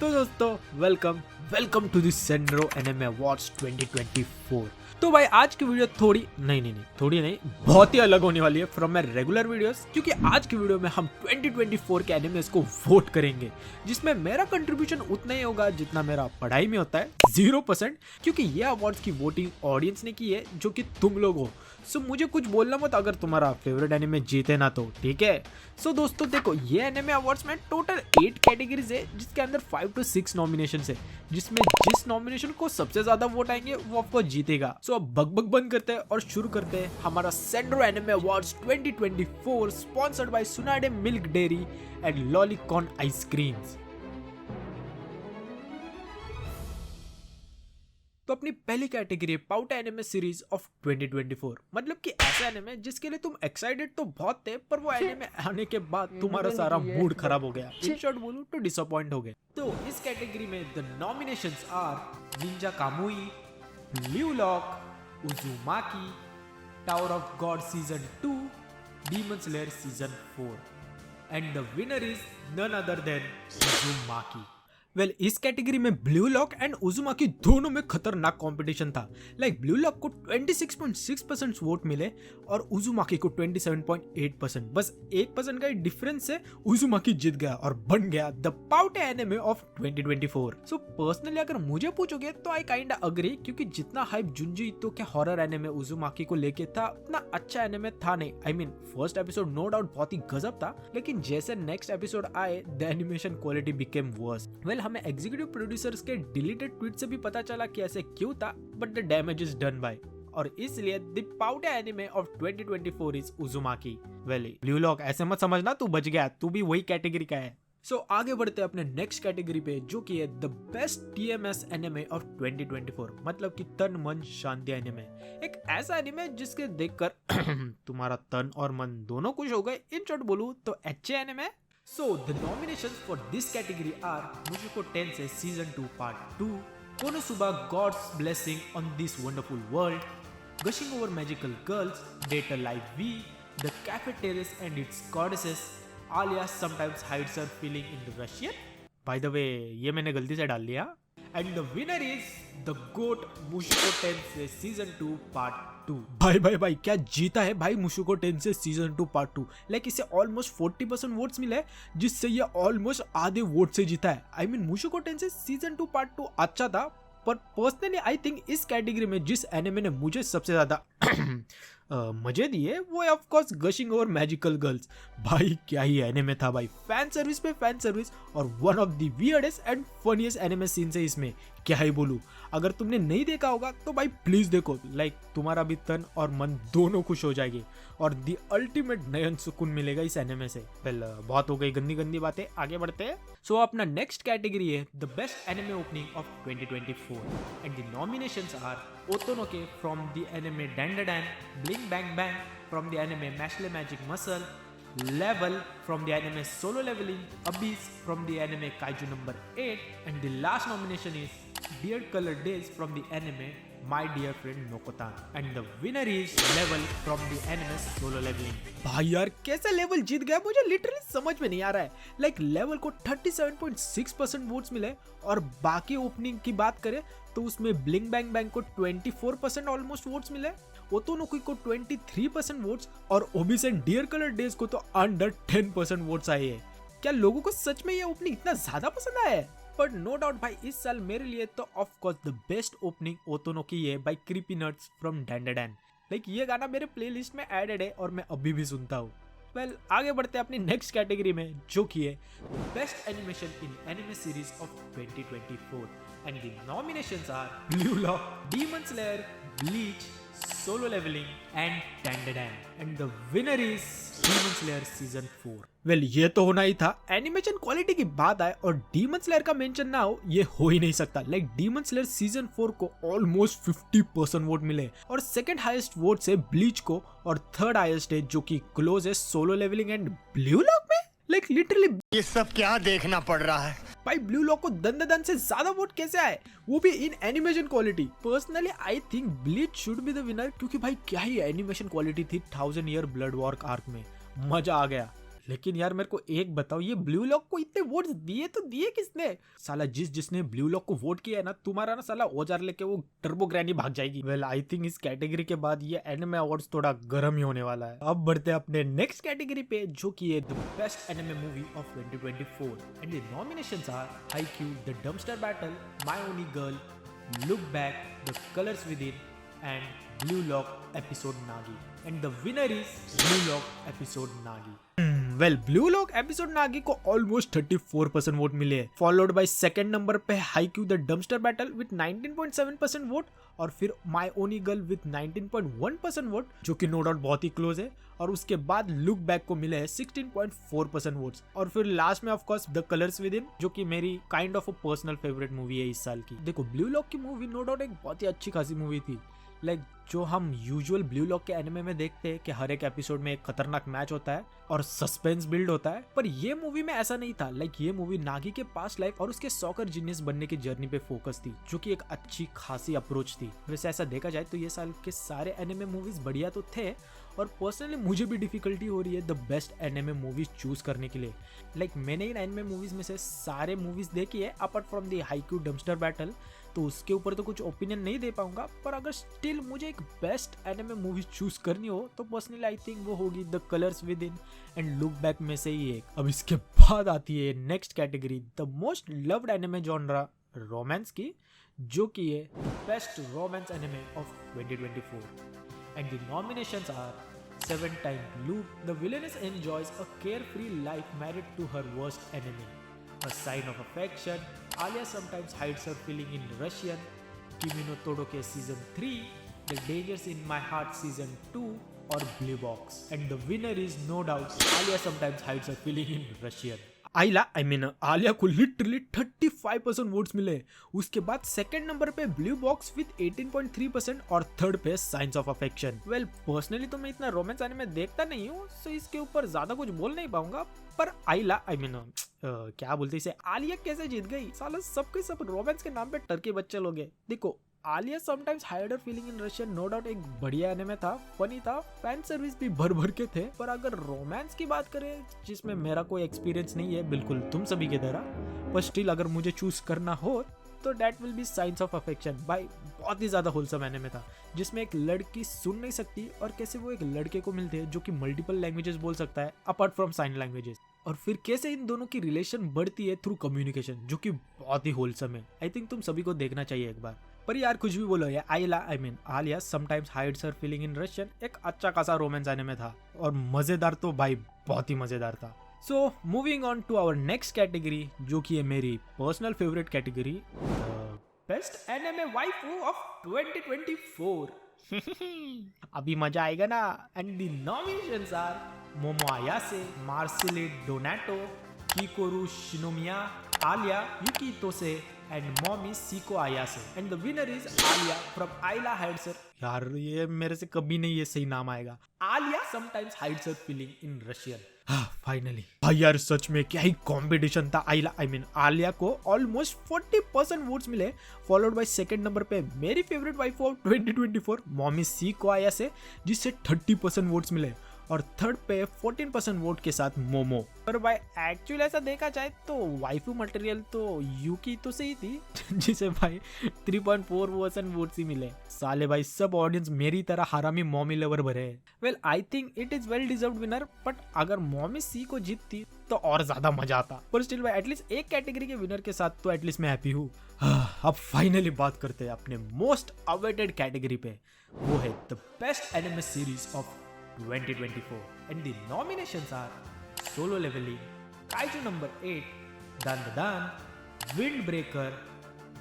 तो दोस्तों welcome to this Sendro anime awards 2024। तो भाई आज की वीडियो थोड़ी नहीं बहुत ही अलग होने वाली है फ्रॉम माय रेगुलर वीडियोस, क्योंकि आज की वीडियो में हम 2024 के एनिमेस को वोट करेंगे, जिसमें मेरा कंट्रीब्यूशन उतना ही होगा जितना मेरा पढ़ाई में होता है, 0%, क्योंकि ये अवार्ड्स की वोटिंग ऑडियंस ने की है जो कि तुम लोग हो। सो मुझे कुछ बोलना मत अगर तुम्हारा फेवरेट एनिमे जीते ना तो, ठीक है। सो दोस्तों देखो, ये एनिमे अवार्ड्स में टोटल 8 कैटेगरीज है, जिसके अंदर 5 to 6 नॉमिनेशंस है, जिसमें जिस नॉमिनेशन को सबसे ज्यादा वोट आएंगे वो ऑफकोर्स जीतेगा। सो अब बक बंद करते हैं और शुरू करते हैं हमारा Sendro anime awards 2024, sponsored by सुनाडे milk dairy and Lolicon ice creams. तो अपनी पहली कैटेगरी है पाउटा एनिमे सीरीज ऑफ 2024, मतलब कि ऐसा एनिमे जिसके लिए तुम एक्साइटेड तो बहुत थे, पर वो एनिमे आने के बाद तुम्हारा सारा मूड खराब हो गया, इन शॉर्ट बोलूं तो डिसअपॉइंट हो गए। तो इस कैटेगरी में the nominations are Ninja Kamui, Blue Lock, Uzumaki, Tower of God season 2, Demon Slayer season 4, and the winner is none other than Uzumaki. Well इस कैटेगरी में ब्लू लॉक एंड उजुमाकी दोनों में खतरनाक कंपटीशन था। Blue lock को 26.6% vote मिले और उजुमाकी को 27.8%। बस 1% का डिफरेंस से उजुमाकी जीत गया और बन गया द पाउटा एनिमे ऑफ 2024। सो पर्सनली अगर मुझे पूछोगे तो आई काइंड अग्री, क्योंकि जितना हाइप जुंजी तो क्या हॉरर एनिमे उजुमाकी को लेके था, उतना अच्छा एनिमे था नहीं। I mean first episode no doubt बहुत ही गजब था, लेकिन जैसे नेक्स्ट एपिसोड आए the animation quality became worse. हमें एग्जीक्यूटिव प्रोड्यूसर्स के डिलीटेड ट्वीट से भी पता चला कि ऐसे क्यों था, but the damage is done by, और इसलिए द पाउटा anime of 2024 is Uzumaki. Well Blue Lock ऐसे मत समझना तू बच गया, तू भी वही कैटेगरी का है। सो आगे बढ़ते हैं अपने नेक्स्ट कैटेगरी पे, जो कि है the best TMS anime of 2024, मतलब कि तन मन शांति एनिमे। एक ऐसा एनिमे जिसके देखकर तुम्हारा तन और मन दोनों खुश हो गए, इन शॉर्ट बोलूं तो अच्छे anime. So the nominations for this category are Mushoku Tensei Season 2 Part 2, Konosuba God's Blessing on This Wonderful World, Gushing Over Magical Girls, Data Live V, The Cafe Terrace and Its Goddesses, Alia Sometimes Hides Her Feeling in the Russian. By the way, ये मैंने गलती से डाल लिया। And the winner is The GOAT Mushoku Tensei Season 2 Part 2। भाई क्या जीता है भाई मुशुको टेंसेई सीजन 2 पार्ट 2। इसे ऑलमोस्ट 40% वोट्स मिले, जिससे ये ऑलमोस्ट आधे वोट से जीता है। I mean Mushoku Tensei season 2 part 2 अच्छा था, पर पर्सनली आई थिंक इस कैटेगरी में जिस एनिमे ने मुझे सबसे ज्यादा मजे दिए वो है of course gushing over magical girls. भाई क्या ही एनिमे था भाई, फैन सर्विस पे फैन सर्विस, और one of the weirdest and funniest anime scenes है इसमें, क्या ही बोलूं। अगर तुमने नहीं देखा होगा तो भाई प्लीज देखो, तुम्हारा भी तन और मन दोनों खुश हो जाएंगे और द अल्टीमेट नयन सुकून मिलेगा इस एनिमे से। बहुत हो गई गंदी बातें, आगे बढ़ते हैं। सो अपना नेक्स्ट कैटेगरी है the best anime opening of 2024, and the nominations are Otonoke from the anime Dandadan, Bling Bang Bang from the anime Mashle magic muscle, Level from the anime Solo Leveling, Abyss from the anime Kaiju number 8, and the last nomination is Beard Color Days from the anime My Dear Friend Nokotan, and the winner is Level from the anime Solo Leveling। भाई यार कैसे level जीत गया, मुझे literally समझ में नहीं आ रहा है। लेवल को 37.6% वोट्स मिले, और बाकी ओपनिंग की बात करें तो उसमें ब्लिंग बैंग बैंग को 24% ऑलमोस्ट वोट्स मिले, ओतोनोकी को 23% वोट्स, और ओबिस एंड डियर कलर डेज को तो अंडर 10% वोट्स आए हैं। क्या लोगों को सच में ये ओपनिंग इतना ज्यादा पसंद आया है? बट नो डाउट भाई इस साल मेरे लिए तो of course the best opening Otonoke है by Creepy Nuts from Dandadan. ये गाना मेरे प्लेलिस्ट में एडेड है और मैं अभी भी सुनता हूँ। आगे बढ़ते हैं अपनी नेक्स्ट कैटेगरी में, जो कि है best animation in anime series of 2024, and the nominations are Blue Lock, Demon Slayer, Bleach, Solo Leveling and Dandadan, and the winner is Demon Slayer Season 4। ये तो होना ही था। एनिमेशन क्वालिटी की बात आए और डीमन स्लेयर का मेंशन ना हो, ये हो ही नहीं सकता। डीमन स्लेयर सीजन 4 को ऑलमोस्ट 50% वोट मिले, और सेकंड हाईएस्ट वोट से ब्लीच को, और थर्ड हाईएस्ट है जो कि क्लोज है Solo Leveling and Blue Lock में। लिटरली ये सब क्या देखना पड़ रहा है भाई। ब्लू लॉक को दन से ज्यादा वोट कैसे आए, वो भी इन animation quality. Personally I think bleach should be the winner, क्योंकि भाई क्या ही एनिमेशन क्वालिटी थी 1000 ईयर ब्लड वॉर आर्क में, मजा आ गया। लेकिन यार मेरे को एक बताओ, ये ब्लू लॉक को इतने वोट्स दिए तो दिए किसने? साला जिसने ब्लू लॉक को वोट किया है ना, तुम्हारा ना साला औजार लेके वो टर्बो ग्रैनी भाग जाएगी। वेल आई थिंक इस कैटेगरी के बाद ये एनिमे अवार्ड्स थोड़ा गर्म ही होने वाला है। अब बढ़ते हैं अपने नेक्स्ट कैटेगरी पे, जो कि है the best anime movie of 2024 and the nominations are Haikyu, the Dumpster Battle, My Oni Girl, Look Back, the colours with in and Blue Lock episode Nagi, and the winner is Blue Lock episode Nagi. Well, Blue Lock episode Nagi को almost 34% vote मिले हैं, followed by second number पे Haikyu the Dumpster battle with 19.7% vote, और फिर my Oni girl with 19.1% vote, जो कि no doubt बहुत ही close है, और उसके बाद लुक बैक को मिले हैं 16.4% वोट्स, और फिर लास्ट में of course the colours with in, जो कि मेरी kind of a personal favourite movie है इस साल की। देखो ब्लू लॉक की मूवी नो डाउट एक बहुत ही अच्छी खासी मूवी थी, लाइक जो हम यूजुअल ब्लू लॉक के एनिमे में देखते हैं कि हर एक एपिसोड में एक खतरनाक मैच होता है और सस्पेंस बिल्ड होता है, पर ये मूवी में ऐसा नहीं था। लाइक ये मूवी नागी के पास्ट लाइफ और उसके सॉकर जीनियस बनने की जर्नी पे फोकस थी, जो कि एक अच्छी खासी अप्रोच थी। वैसे ऐसा देखा जाए तो ये साल के सारे एनिमे मूवीज बढ़िया तो थे, और पर्सनली मुझे भी डिफिकल्टी हो रही है the best anime movies choose करने के लिए। लाइक मैंने इन एनिमे मूवीज में से सारे मूवीज देखी है apart from the Haikyu dumpster battle, तो उसके ऊपर तो कुछ ओपिनियन नहीं दे पाऊंगा, पर अगर स्टिल मुझे एक बेस्ट एनिमे मूवी चूज करनी हो तो पर्सनली आई थिंक वो होगी द कलर्स विद इन एंड लुक बैक में से ही एक। अब इसके बाद आती है next category, the most loved anime genre romance की, जो कि है best romance anime of 2024 and the nominations are 7 Time Loop, the villainess enjoys a carefree life married to her worst enemy, A Sign of Affection, Alia sometimes hides her feeling in Russian, Kimi no Todoke Season 3, The Dangers in My Heart Season 2, or Blue Box. And the winner is no doubt Alia sometimes hides her feeling in Russian. Alia को literally 35% votes मिले। उसके बाद second number पे blue box with 18.3% और third पे science of affection. Well personally तो मैं इतना रोमांस एनिमे देखता नहीं हूँ, सो इसके ऊपर ज्यादा कुछ बोल नहीं पाऊंगा, पर क्या बोलते इसे, आलिया कैसे जीत गई? साला सबके सब रोमांस के नाम पे टर्की बच्चे लोग हैं। देखो Alya sometimes hide her feeling in Russian no doubt एक बढ़िया एनिमे था, फनी था, फैन सर्विस भी भर भर के थे, पर अगर रोमांस की बात करें जिसमें मेरा कोई एक्सपीरियंस नहीं है बिल्कुल तुम सभी की तरह, पर स्टिल अगर मुझे चूज करना हो तो that will be science of affection. भाई बहुत ही ज्यादा होलसम एनिमे था, जिसमें एक लड़की सुन नहीं सकती और कैसे वो एक लड़के को मिलते हैं जो कि मल्टीपल लैंग्वेजेस बोल सकता है अपार्ट फ्रॉम साइन लैंग्वेजेस, और फिर कैसे इन दोनों की रिलेशन बढ़ती है थ्रू कम्युनिकेशन, जो कि बहुत ही होलसम है। आई थिंक तुम सभी को देखना चाहिए एक बार। पर यार कुछ भी बोलो, ये Alya sometimes hides her feeling in Russian एक अच्छा खासा रोमांस एनिमे था, और मजेदार तो भाई बहुत ही मजेदार था। So moving on to our next category, जो कि है मेरी personal favourite category, best anime waifu of 2024। अभी मजा आएगा ना। And the nominations are Momo Ayase, Marcille Donato, Kikoru Shinomiya, Alya Yuki तोसे and mommy Siko Ayase, and the winner is Alia from Ayla hides her। यार ये मेरे से कभी नहीं ये सही नाम आएगा। Alia sometimes hides her feeling in Russian। Finally भाई यार सच में क्या ही कंपटीशन था। आलिया को ऑलमोस्ट 40% वोट्स मिले, फॉलोड बाय सेकंड नंबर पे मेरी favourite wife of 2024 mommy Seiko Ayase, जिससे 30% वोट्स मिले, और थर्ड पे 14% वोट के साथ मोमो। पर भाई एक्चुअली ऐसा देखा जाए तो वाइफू मटेरियल तो यूकी तो सही थी, जिसे भाई 3.4% वोट्स ही मिले। साले भाई सब ऑडियंस मेरी तरह हरामी मॉमी लवर भरे हैं। Well I think it is well deserved winner, but अगर मॉमी सी को जीतती तो और ज्यादा मजा आता। पर स्टिल भाई एटलीस्ट एक कैटेगरी के विनर के साथ तो एटलीस्ट मैं हैप्पी हूँ। अब फाइनली बात करते हैं अपने मोस्ट अवेटेड कैटेगरी पे, वो है the best anime series of 2024 and the nominations are Solo Leveling, Kaiju number 8, Dan, Windbreaker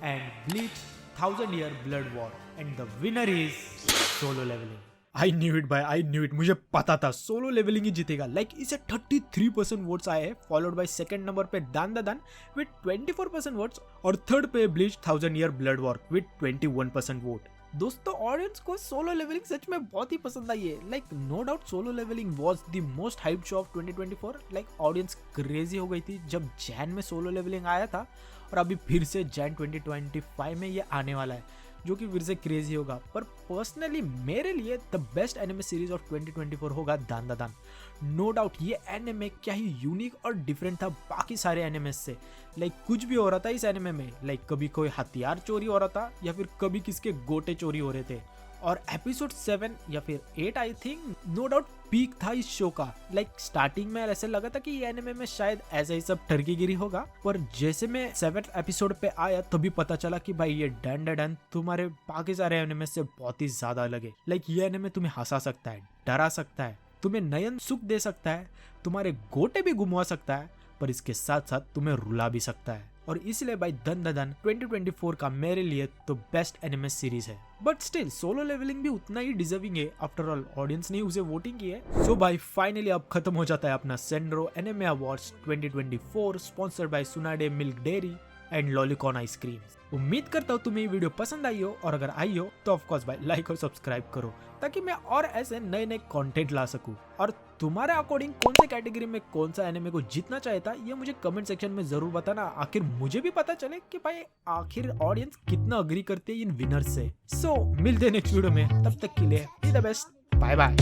and Bleach 1000 Year Blood War, and the winner is Solo Leveling। I knew it भाई, I knew it, मुझे पता था Solo Leveling ही जीतेगा। Like इसे 33% votes आए हैं, followed by second number पे दान विद 24% वोट्स, और थर्ड पे Bleach 1000 Year Blood War with 21% vote. दोस्तों ऑडियंस को सोलो लेवलिंग सच में बहुत ही पसंद आई है। Like no doubt Solo Leveling was the most hyped show of 2024। Like audience crazy हो गई थी जब जैन में सोलो लेवलिंग आया था, और अभी फिर से जैन 2025 में ये आने वाला है, जो कि फिर से क्रेजी होगा, पर पर्सनली मेरे लिए the best anime series of 2024 होगा दान। नो डाउट ये एनिमे क्या ही यूनिक और डिफरेंट था बाकी सारे एनिमे से। लाइक कुछ भी हो रहा था इस एनिमे में, लाइक कभी कोई हथियार चोरी हो रहा था या फिर कभी किसके गोटे चोरी हो रहे थे। और एपिसोड 7 या फिर 8 I think no doubt peak था इस शो का। लाइक स्टार्टिंग में ऐसे लगा था कि ये एनिमे में शायद ऐसा ही सब ठरकीगिरी होगा, पर जैसे मैं 7th एपिसोड पे आया तभी पता चला कि भाई ये डन तुम्हारे बाकी सारे एनिमे से बहुत ही ज्यादा अलग है। लाइक ये एनिमे तुम्हें हंसा सकता है, डरा सकता है, तुम्हें नयन सुख दे सकता है, तुम्हारे गोटे भी घुमवा सकता है, पर इसके साथ साथ तुम्हें रुला भी सकता है। और इसलिए भाई धन 2024 का मेरे लिए तो बेस्ट एनिमे सीरीज है। बट स्टिल सोलो लेवलिंग भी उतना ही डिजर्विंग है, आफ्टर ऑल ऑडियंस ने उसे वोटिंग की है। सो भाई फाइनली अब खत्म हो जाता है अपना सेंड्रो anime awards 2024 sponsored by सुनाडे milk dairy and lolicon ice cream. उम्मीद करता हूँ तुम्हें ये वीडियो पसंद आई हो, और अगर आई हो तो ऑफ कोर्स भाई लाइक और सब्सक्राइब करो ताकि मैं और ऐसे नए कंटेंट ला सकूं। और तुम्हारे अकॉर्डिंग कौन से कैटेगरी में कौन सा एनिमे को जीतना चाहता ये मुझे कमेंट सेक्शन में जरूर बताना, आखिर मुझे भी पता चले कि भाई आखिर ऑडियंस कितना अग्री करती है इन विनर्स से। सो मिलते हैं नेक्स्ट वीडियो में, तब तक के लिए be the best, bye bye.